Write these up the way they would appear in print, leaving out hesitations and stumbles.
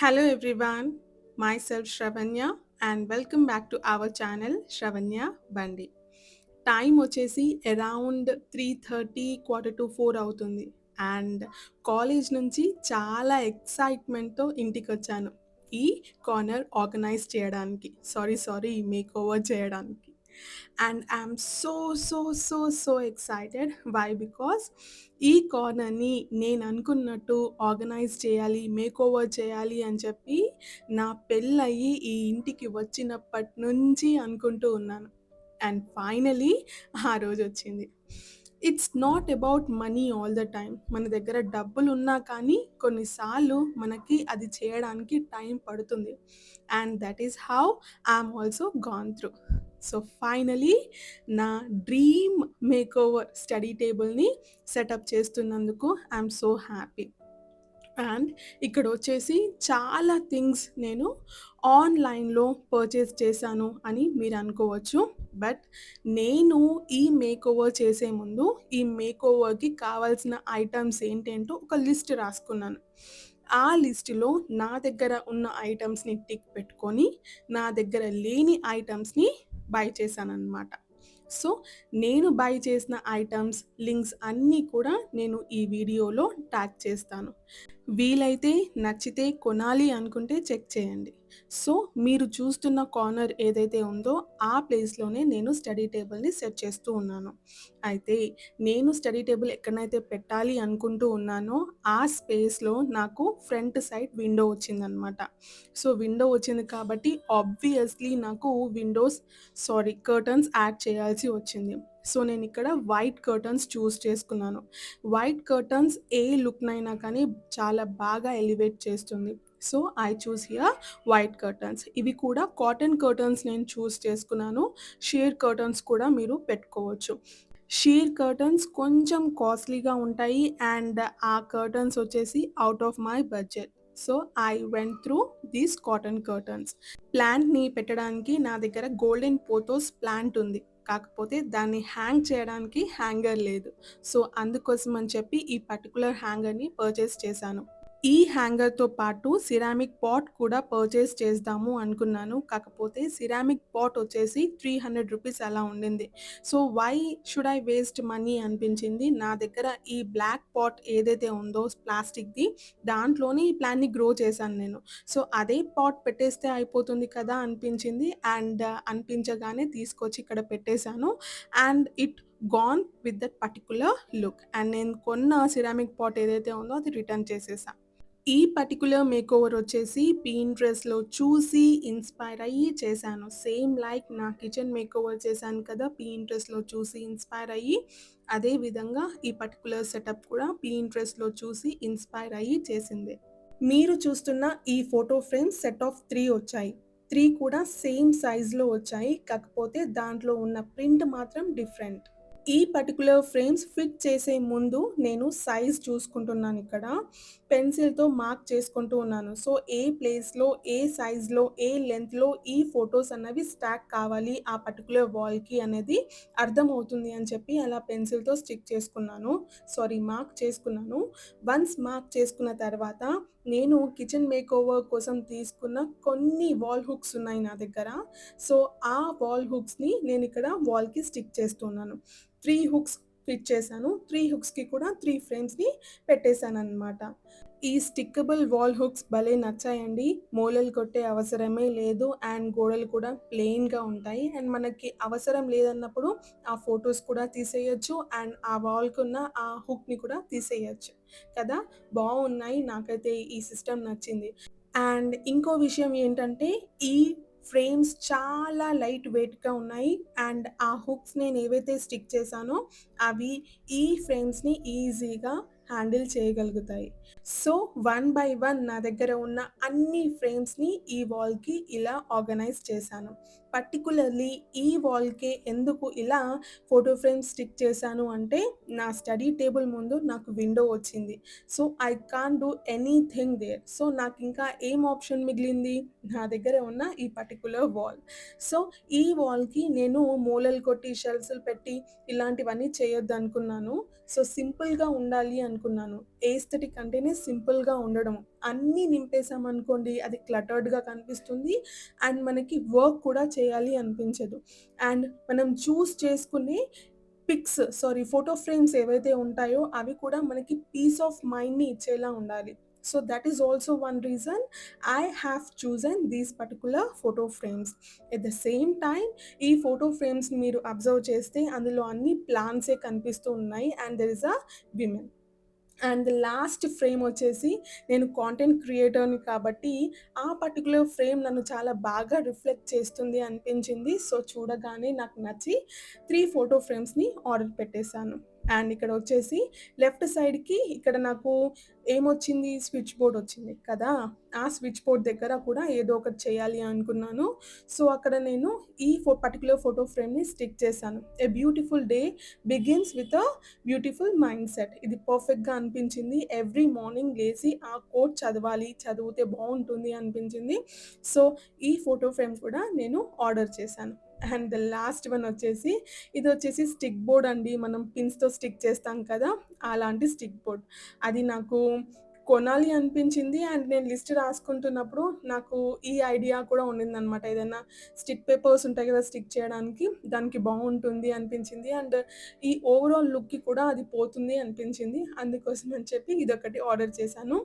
Hello everyone, myself Shravanya and welcome back to our channel Shravanya Bandi. Time వచ్చేసి around 3:30 quarter to 4 అవుతుంది and college నుంచి చాలా ఎక్సైట్మెంట్‌తో ఇంటికొచ్చాను. ఈ కార్నర్ ఆర్గనైజ్ చేయడానికి. సారీ మేక్ ఓవర్ చేయడానికి. And I'm so excited. Why? Because ఈ కార్నర్‌ని నేను అనుకున్నట్టు ఆర్గనైజ్ చేయాలి, మేక్ ఓవర్ చేయాలి అని చెప్పి నా పెళ్ళయ్యి ఈ ఇంటికి వచ్చినప్పటి నుంచి అనుకుంటూ ఉన్నాను. అండ్ ఫైనలీ ఆ రోజొచ్చింది. It's not about money all the time. మన దగ్గర డబ్బులున్నా కానీ కొన్నిసార్లు మనకి అది చేయడానికి టైం పడుతుంది. And that is how I'm also gone through. So finally నా డ్రీమ్ మేకోవర్ స్టడీ టేబుల్‌ని సెటప్ చేస్తున్నందుకు ఐయామ్ సో హ్యాపీ. అండ్ ఇక్కడొచ్చేసి చాలా థింగ్స్ నేను ఆన్‌లైన్‌లో పర్చేస్ చేశాను అని మీరనుకోవచ్చు. బట్ నేను ఈ మేకోవర్ చేసే ముందు, ఈ మేకోవర్‌కి కావాల్సిన ఐటెమ్స్ ఏంటేంటో ఒక లిస్ట్ రాసుకున్నాను. ఆ లిస్ట్‌లో నా దగ్గర ఉన్న ఐటెమ్స్‌ని టిక్ పెట్టుకొని, నా దగ్గర లేని ఐటెమ్స్‌ని బై చేశాననమాట. సో, నేను బై చేసిన ఐటెమ్స్ లింక్స్ అన్నీ కూడా నేను ఈ వీడియోలో ట్యాగ్ చేస్తాను. వీలైతే నచ్చితే కొనాలి అనుకుంటే చెక్ చేయండి. సో, మీరు చూస్తున్న కార్నర్ ఏదైతే ఉందో ఆ ప్లేస్‌లోనే నేను స్టడీ టేబుల్‌ని సెట్ చేస్తూ ఉన్నాను. అయితే నేను స్టడీ టేబుల్ ఎక్కడనైతే పెట్టాలి అనుకుంటూ ఉన్నానో ఆ స్పేస్‌లో నాకు ఫ్రంట్ సైడ్ విండో వచ్చిందనమాట. సో, విండో వచ్చింది కాబట్టి ఆబ్వియస్‌లీ నాకు కర్టన్స్ యాడ్ చేయాల్సి వచ్చింది. సో, నేనిక్కడ వైట్ కర్టన్స్ చూజ్ చేసుకున్నాను. వైట్ కర్టన్స్ ఏ లుక్‌నైనా కానీ చాలా బాగా ఎలివేట్ చేస్తుంది. So, I choose here white curtains. ఇవి కూడా కాటన్ కర్టన్స్ నేను చూస్ చేసుకున్నాను. షేర్ కర్టన్స్ కూడా మీరు పెట్టుకోవచ్చు. షీర్ కర్టన్స్ కొంచెం కాస్ట్‌లీగా ఉంటాయి అండ్ ఆ కర్టన్స్ వచ్చేసి out of my budget. So, I went through these cotton curtains. ప్లాంట్‌ని పెట్టడానికి నా దగ్గర గోల్డెన్ పోథోస్ ప్లాంట్ ఉంది. కాకపోతే దాన్ని హ్యాంగ్ చేయడానికి హ్యాంగర్ లేదు. సో, అందుకోసం అని చెప్పి ఈ పర్టిక్యులర్ హ్యాంగర్‌ని పర్చేస్ చేశాను. ఈ హ్యాంగర్‌తో పాటు సిరామిక్ పాట్ కూడా పర్చేస్ చేద్దాము అనుకున్నాను. కాకపోతే సిరామిక్ పాట్ వచ్చేసి రూ. 300 అలా ఉండింది. So, why should I waste money అనిపించింది. నా దగ్గర ఈ బ్లాక్ పాట్ ఏదైతే ఉందో ప్లాస్టిక్‌ది దాంట్లోనే ఈ ప్లాంట్‌ని గ్రో చేశాను నేను. సో, అదే పాట్ పెట్టేస్తే అయిపోతుంది కదా అనిపించింది. అండ్ అనిపించగానే తీసుకొచ్చి ఇక్కడ పెట్టేశాను. And it gone with that particular look. And నేను కొన్న సిరామిక్ పాట్ ఏదైతే ఉందో అది రిటర్న్ చేసేసా. ఈ పర్టిక్యులర్ మేకోవర్ వచ్చేసి పీంట్రెస్ట్‌లో చూసి ఇన్‌స్పైర్ అయ్యి చేశాను. సేమ్ లైక్ నా కిచెన్ మేకోవర్ చేశాను కదా! పీంట్రెస్ట్‌లో చూసి ఇన్‌స్పైర్ అయ్యి, అదే విధంగా ఈ పర్టిక్యులర్ సెటప్ కూడా పీంట్రెస్ట్‌లో చూసి ఇన్‌స్పైర్ అయ్యి చేసిందే. మీరు చూస్తున్న ఈ ఫోటో ఫ్రేమ్స్ సెట్ ఆఫ్ 3 వచ్చాయి. 3 కూడా సేమ్ సైజ్‌లో వచ్చాయి. కాకపోతే దాంట్లో ఉన్న ప్రింట్ మాత్రం డిఫరెంట్. ఈ పర్టిక్యులర్ ఫ్రేమ్స్ ఫిట్ చేసే ముందు నేను సైజ్ చూసుకుంటున్నానిక్కడ. పెన్సిల్‌తో మార్క్ చేసుకుంటూ ఉన్నాను. సో, ఏ ప్లేస్‌లో, ఏ సైజ్‌లో, ఏ లెంగ్త్‌లో ఈ ఫోటోస్ అన్నవి స్టాక్ కావాలి ఆ పర్టిక్యులర్ వాల్‌కి అనేది అర్థమవుతుంది అని చెప్పి అలా పెన్సిల్‌తో మార్క్ చేసుకున్నాను. వన్స్ మార్క్ చేసుకున్న తర్వాత నేను కిచెన్ మేకోవర్ కోసం తీసుకున్న కొన్ని వాల్ హుక్స్ ఉన్నాయి నా దగ్గర. సో, ఆ వాల్ హుక్స్‌ని నేనిక్కడ వాల్‌కి స్టిక్ చేస్తున్నాను. 3 హుక్స్ ఫిట్ చేశాను. 3 హుక్స్‌కి కూడా 3 ఫ్రేమ్స్‌ని పెట్టేశాననమాట. ఈ స్టిక్కబుల్ వాల్ హుక్స్ భలే నచ్చాయండి. మూలలు కొట్టే అవసరమే లేదు. అండ్ గోడలు కూడా ప్లెయిన్‌గా ఉంటాయి. అండ్ మనకి అవసరం లేదన్నప్పుడు ఆ ఫోటోస్ కూడా తీసేయొచ్చు. అండ్ ఆ వాల్‌కున్న ఆ హుక్‌ని కూడా తీసేయొచ్చు కదా! బావున్నాయి. నాకైతే ఈ సిస్టమ్ నచ్చింది. అండ్ ఇంకో విషయం ఏంటంటే, ఈ ఫ్రేమ్స్ చాలా లైట్ వెయిట్‌గా ఉన్నాయి. అండ్ ఆ హుక్స్ నేనేవైతే స్టిక్ చేశానో, అవి ఈ ఫ్రేమ్స్‌ని ఈజీగా హ్యాండిల్ చేయగలుగుతాయి. సో, వన్ బై వన్ నా దగ్గర ఉన్న అన్ని ఫ్రేమ్స్‌ని ఈ వాల్‌కి ఇలా ఆర్గనైజ్ చేశాను. పర్టిక్యులర్‌లీ ఈ వాల్‌కే ఎందుకు ఇలా ఫోటో ఫ్రేమ్స్ స్టిక్ చేశాను అంటే, నా స్టడీ టేబుల్ ముందు నాకు విండో వచ్చింది. So, I can't do anything there. So, నాకింకా ఏం ఆప్షన్ మిగిలింది? నా దగ్గర ఉన్న ఈ పర్టిక్యులర్ వాల్. సో, ఈ వాల్‌కి నేను మూలలు కొట్టి, షెల్ఫ్స్‌లు పెట్టి ఇలాంటివన్నీ చేయొద్దనుకున్నాను. సో, సింపుల్‌గా ఉండాలి అనుకున్నాను. అనుకున్నాను. ఎస్థెటిక్ అంటేనే సింపుల్‌గా ఉండడం. అన్నీ నింపేసామనుకోండి అది క్లటర్డ్‌గా కనిపిస్తుంది. అండ్ మనకి వర్క్ కూడా చేయాలి అనిపించదు. అండ్ మనం చూజ్ చేసుకునే ఫోటో ఫ్రేమ్స్ ఏవైతే ఉంటాయో అవి కూడా మనకి పీస్ ఆఫ్ మైండ్‌ని ఇచ్చేలా ఉండాలి. So, that is also one reason I have chosen these particular photo frames. At the same time ఈ ఫోటో ఫ్రేమ్స్‌ని మీరు అబ్జర్వ్ చేస్తే అందులో అన్ని ప్లాంట్సే కనిపిస్తూ ఉన్నాయి. And there is a women. And the last frame వచ్చేసి నేను కాంటెంట్ క్రియేటర్‌ని కాబట్టి, ఆ పర్టిక్యులర్ ఫ్రేమ్ నన్ను చాలా బాగా రిఫ్లెక్ట్ చేస్తుంది అనిపించింది. సో, చూడగానే నాకు నచ్చి 3 ఫోటో ఫ్రేమ్స్‌ని ఆర్డర్ పెట్టేసాను. అండ్ ఇక్కడ వచ్చేసి లెఫ్ట్ సైడ్‌కి ఇక్కడ నాకు ఏమొచ్చింది స్విచ్ బోర్డ్ వచ్చింది కదా! ఆ స్విచ్ బోర్డ్ దగ్గర కూడా ఏదో ఒకటి చేయాలి అనుకున్నాను. సో, అక్కడ నేను ఈ పర్టిక్యులర్ ఫోటో ఫ్రేమ్‌ని స్టిక్ చేశాను. A beautiful day begins with a beautiful mind set. ఇది పర్ఫెక్ట్‌గా అనిపించింది. ఎవ్రీ మార్నింగ్ లేసి ఆ కోట్ చదవాలి, చదివితే బావుంటుంది అనిపించింది. సో, ఈ ఫోటో ఫ్రేమ్ కూడా నేను ఆర్డర్ చేశాను. అండ్ ద లాస్ట్ వన్ వచ్చేసి ఇదొచ్చేసి స్టిక్ బోర్డ్ అండి. మనం పిన్స్‌తో స్టిక్ చేస్తాం కదా! అలాంటి స్టిక్ బోర్డ్. అది నాకు కొనాలి అనిపించింది. అండ్ నేను లిస్ట్ రాసుకుంటున్నప్పుడు నాకు ఈ ఐడియా కూడా ఉండిందనమాట. ఏదైనా స్టిక్ పేపర్స్ ఉంటాయి కదా! స్టిక్ చేయడానికి. దానికి బావుంటుంది అనిపించింది. అండ్ ఈ ఓవరాల్ లుక్‌కి కూడా అది పోతుంది అనిపించింది. అందుకోసం అని చెప్పి ఇదొకటి ఆర్డర్ చేశాను.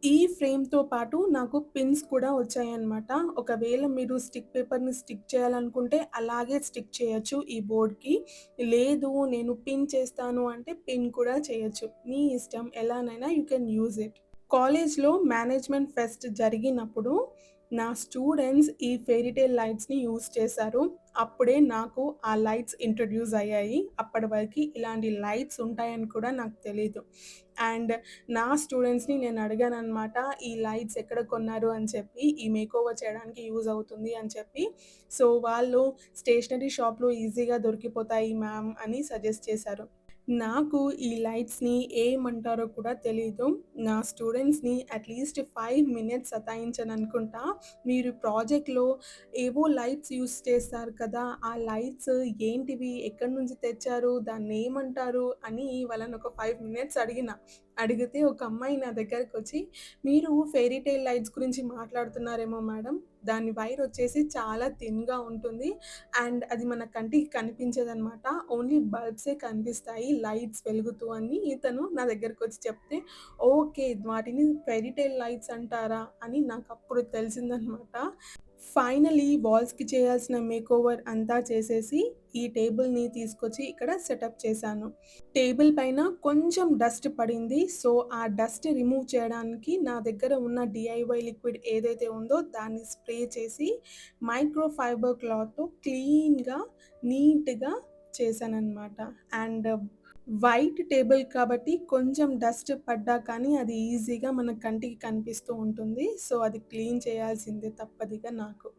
ఈ ఫ్రేమ్‌తో పాటు నాకు పిన్స్ కూడా వచ్చాయన్నమాట. ఒకవేళ మీరు స్టిక్ పేపర్‌ని స్టిక్ చేయాలనుకుంటే అలాగే స్టిక్ చేయొచ్చు ఈ బోర్డ్‌కి. లేదు నేను పిన్ చేస్తాను అంటే పిన్ కూడా చేయొచ్చు. మీ ఇష్టం ఎలానైనా యూ కెన్ యూజ్ ఇట్. కాలేజ్‌లో మేనేజ్మెంట్ ఫెస్ట్ జరిగినప్పుడు నా స్టూడెంట్స్ ఈ ఫెయిరీ లైట్స్‌ని యూజ్ చేశారు. అప్పుడే నాకు ఆ లైట్స్ ఇంట్రొడ్యూస్ అయ్యాయి. అప్పటి వరకి ఇలాంటి లైట్స్ ఉంటాయని కూడా నాకు తెలీదు. అండ్ నా స్టూడెంట్స్‌ని నేను అడిగాననమాట. ఈ లైట్స్ ఎక్కడ కొన్నారు అని చెప్పి, ఈ మేకోవర్ చేయడానికి యూజ్ అవుతుంది అని చెప్పి. సో, వాళ్ళు స్టేషనరీ షాప్‌లో ఈజీగా దొరికిపోతాయి మ్యామ్ అని సజెస్ట్ చేశారు. నాకు ఈ లైట్స్‌ని ఏమంటారో కూడా తెలీదు. నా స్టూడెంట్స్‌ని అట్‌లీస్ట్ 5 మినిట్స్ సతాయించాననుకుంటా. మీరు ప్రాజెక్ట్‌లో ఏవో లైట్స్ యూజ్ చేస్తారు కదా! ఆ లైట్స్ ఏంటివి? ఎక్కడి నుంచి తెచ్చారు? దాన్నేమంటారు? అని వాళ్ళని ఒక 5 మినిట్స్ అడిగిన. అడిగితే ఒక అమ్మాయి నా దగ్గరకొచ్చి, "మీరు ఫెయిరీ టేల్ లైట్స్ గురించి మాట్లాడుతున్నారేమో మేడం. దాని వైర్ వచ్చేసి చాలా థిన్‌గా ఉంటుంది. అండ్ అది మన కంటికి కనిపించదనమాట. ఓన్లీ బల్బ్సే కనిపిస్తాయి లైట్స్ వెలుగుతూ" అని ఇతను నా దగ్గరకొచ్చి చెప్తే, ఓకే. వాటిని ఫెయిరీ టేల్ లైట్స్ అంటారా అని నాకప్పుడు తెలిసిందనమాట. ఫైనల్లీ వాల్స్‌కి చేయాల్సిన మేకోవర్ అంతా చేసేసి, ఈ టేబుల్‌ని తీసుకొచ్చి ఇక్కడ సెటప్ చేశాను. టేబుల్ పైన కొంచెం డస్ట్ పడింది. సో, ఆ డస్ట్ రిమూవ్ చేయడానికి నా దగ్గర ఉన్న డీఐవై లిక్విడ్ ఏదైతే ఉందో దాన్ని స్ప్రే చేసి మైక్రో ఫైబర్ క్లాత్‌తో క్లీన్‌గా, నీట్‌గా చేశాననమాట. అండ్ వైట్ టేబుల్ కాబట్టి కొంచెం డస్ట్ పడ్డా కానీ అది ఈజీగా మన కంటికి కనిపిస్తూ ఉంటుంది. సో, అది క్లీన్ చేయాల్సిందే తప్పదిగా నాకు.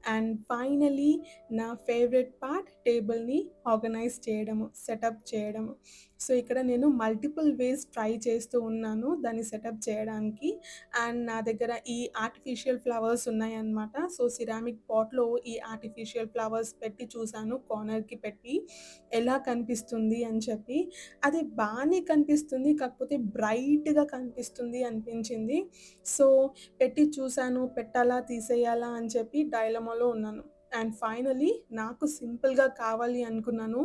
అండ్ ఫైనల్లీ నా ఫేవరెట్ పార్ట్ టేబుల్‌ని ఆర్గనైజ్ చేయడము, సెటప్ చేయడము. సో, ఇక్కడ నేను మల్టిపుల్ వేస్ ట్రై చేస్తూ ఉన్నాను దాన్ని సెటప్ చేయడానికి. అండ్ నా దగ్గర ఈ ఆర్టిఫిషియల్ ఫ్లవర్స్ ఉన్నాయన్నమాట. సో, సిరామిక్ పాట్‌లో ఈ ఆర్టిఫిషియల్ ఫ్లవర్స్ పెట్టి చూసాను కార్నర్‌కి పెట్టి. ఎలా కనిపిస్తుంది అని చెప్పి. అది బానే కనిపిస్తుంది. కాకపోతే బ్రైట్‌గా కనిపిస్తుంది అనిపించింది. సో, పెట్టి చూసాను. పెట్టాలా? తీసేయాలా? అని చెప్పి డైలమాలో ఉన్నాను. అండ్ ఫైనల్లీ నాకు సింపుల్‌గా కావాలి అనుకున్నాను.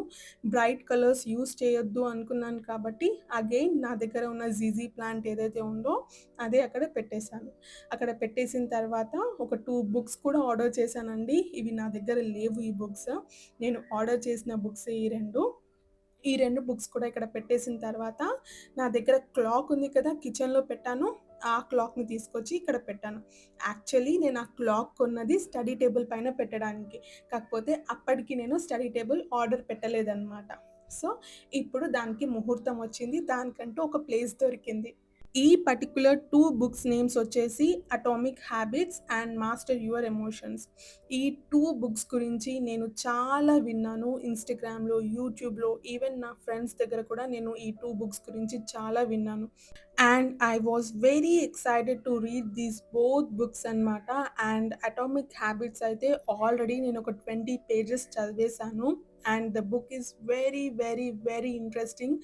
బ్రైట్ కలర్స్ యూజ్ చేయొద్దు అనుకున్నాను కాబట్టి అగైన్ నా దగ్గర ఉన్న జీజీ ప్లాంట్ ఏదైతే ఉందో అదే అక్కడ పెట్టేసాను. అక్కడ పెట్టేసిన తర్వాత ఒక 2 బుక్స్ కూడా ఆర్డర్ చేశానండి. ఇవి నా దగ్గర లేవు ఈ బుక్స్. నేను ఆర్డర్ చేసిన బుక్సే ఈ 2. ఈ 2 బుక్స్ కూడా ఇక్కడ పెట్టేసిన తర్వాత, నా దగ్గర క్లాక్ ఉంది కదా! కిచెన్‌లో పెట్టాను. ఆ క్లాక్‌ని తీసుకొచ్చి ఇక్కడ పెట్టాను. యాక్చువల్లీ నేను ఆ క్లాక్ కొన్నది స్టడీ టేబుల్ పైన పెట్టడానికి. కాకపోతే అప్పటికి నేను స్టడీ టేబుల్ ఆర్డర్ పెట్టలేదనమాట. సో, ఇప్పుడు దానికి ముహూర్తం వచ్చింది. దానికంటూ ఒక ప్లేస్ దొరికింది. ఈ పర్టిక్యులర్ 2 బుక్స్ నేమ్స్ వచ్చేసి 'atomic habits' and 'master your emotions'. ఈ 2 బుక్స్ గురించి నేను చాలా విన్నాను. ఇన్‌స్టాగ్రామ్‌లో, యూట్యూబ్‌లో ఈవెన్ నా ఫ్రెండ్స్ దగ్గర కూడా నేను ఈ 2 బుక్స్ గురించి చాలా విన్నాను. And I was very excited to read these both books అనమాట. అండ్ 'అటామిక్ హ్యాబిట్స్' అయితే ఆల్రెడీ నేను ఒక 20 పేజెస్ చదివేశాను. And the book is very very very interesting.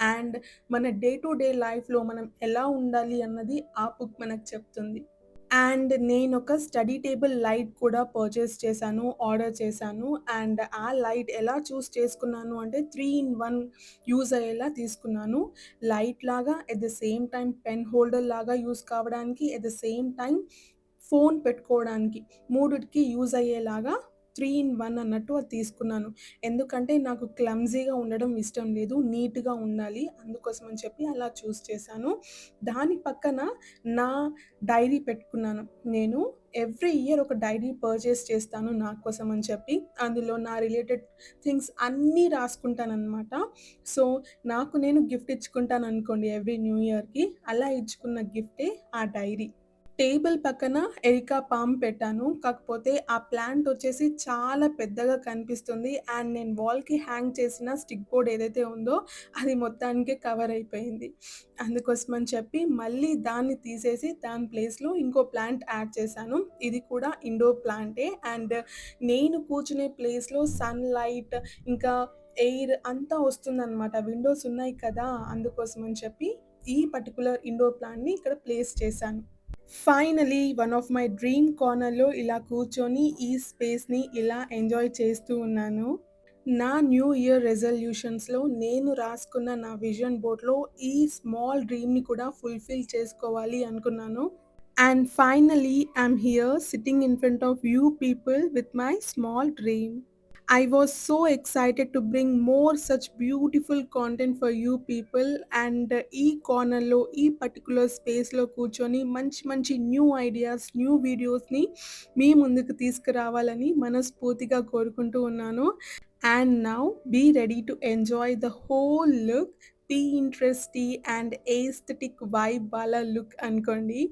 And మన డే టు డే లైఫ్లో మనం ఎలా ఉండాలి అన్నది ఆ బుక్ మనకు చెప్తుంది. అండ్ నేనొక స్టడీ టేబుల్ లైట్ కూడా పర్చేస్ చేశాను, ఆర్డర్ చేశాను. అండ్ ఆ లైట్ ఎలా చేసుకున్నాను అంటే 3 ఇన్ 1 యూజ్ అయ్యేలా తీసుకున్నాను. లైట్ లాగా, at the same time pen holder లాగా యూజ్ కావడానికి, at the same time phone పెట్టుకోవడానికి, మూడిటికి యూజ్ అయ్యేలాగా 3 ఇన్ 1 అన్నట్టు అది తీసుకున్నాను. ఎందుకంటే నాకు క్లమ్జీగా ఉండడం ఇష్టం లేదు. నీట్‌గా ఉండాలి. అందుకోసం అని చెప్పి అలా చేశాను. దాని పక్కన నా డైరీ పెట్టుకున్నాను. నేను ఎవ్రీ ఇయర్ ఒక డైరీ పర్చేస్ చేస్తాను నా కోసం అని చెప్పి. అందులో నా రిలేటెడ్ థింగ్స్ అన్నీ రాసుకుంటాననమాట. సో, నాకు నేను గిఫ్ట్ ఇచ్చుకుంటాననుకోండి ఎవ్రీ న్యూ ఇయర్‌కి. అలా ఇచ్చుకున్న గిఫ్టే ఆ డైరీ. టేబుల్ పక్కన ఎరికా పామ్ పెట్టాను. కాకపోతే ఆ ప్లాంట్ వచ్చేసి చాలా పెద్దగా కనిపిస్తుంది. అండ్ నేను వాల్‌కి హ్యాంగ్ చేసిన స్టిక్ బోర్డ్ ఏదైతే ఉందో అది మొత్తానికే కవర్ అయిపోయింది. అందుకోసమని చెప్పి మళ్ళీ దాన్ని తీసేసి దాని ప్లేస్‌లో ఇంకో ప్లాంట్ యాడ్ చేశాను. ఇది కూడా ఇండోర్ ప్లాంటే. అండ్ నేను కూర్చునే ప్లేస్‌లో సన్‌లైట్ ఇంకా ఎయిర్ అంతా వస్తుందనమాట. విండోస్ ఉన్నాయి కదా! అందుకోసమని చెప్పి ఈ పర్టిక్యులర్ ఇండోర్ ప్లాంట్‌ని ఇక్కడ ప్లేస్ చేశాను. Finally one of my dream కార్నర్‌లో ఇలా కూర్చొని ఈ స్పేస్‌ని ఇలా ఎంజాయ్ చేస్తూ ఉన్నాను. నా న్యూ ఇయర్ రెజల్యూషన్స్‌లో నేను రాసుకున్న నా విజన్ బోర్డ్‌లో ఈ స్మాల్ డ్రీమ్‌ని కూడా ఫుల్‌ఫిల్ చేసుకోవాలి అనుకున్నాను. And finally I'm here sitting in front of you people with my small dream. I was so excited to bring more such beautiful content for you people. And ఈ కార్నర్‌లో ఈ particular స్పేస్‌లో కూర్చొని మంచి మంచి న్యూ ఐడియాస్, న్యూ వీడియోస్‌ని మీ ముందుకు తీసుకురావాలని మనస్ఫూర్తిగా కోరుకుంటూ ఉన్నాను. And now be ready to enjoy the whole look. Pinteresty and aesthetic vibe వాళ్ళ లుక్ అనుకోండి.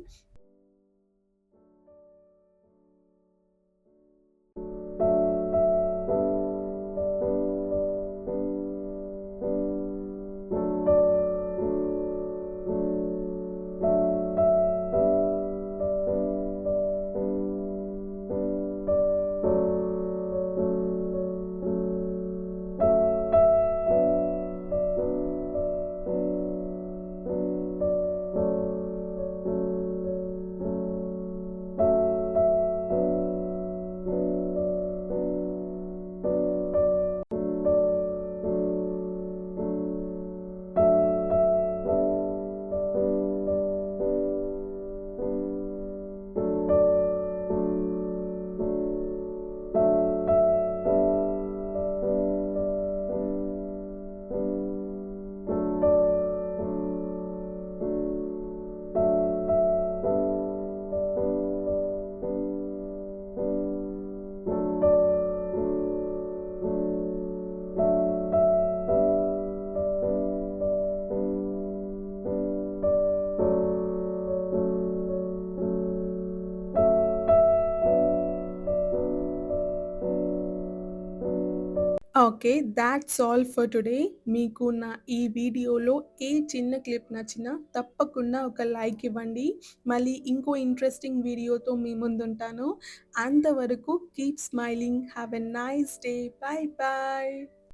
Okay. That's all for today. మీకు నా ఈ వీడియోలో ఏ చిన్న క్లిప్ నచ్చినా తప్పకుండా ఒక లైక్ ఇవ్వండి. మళ్ళీ ఇంకో ఇంట్రెస్టింగ్ వీడియోతో మీ ముందుంటాను. అంతవరకు keep smiling. Have a nice day. By by.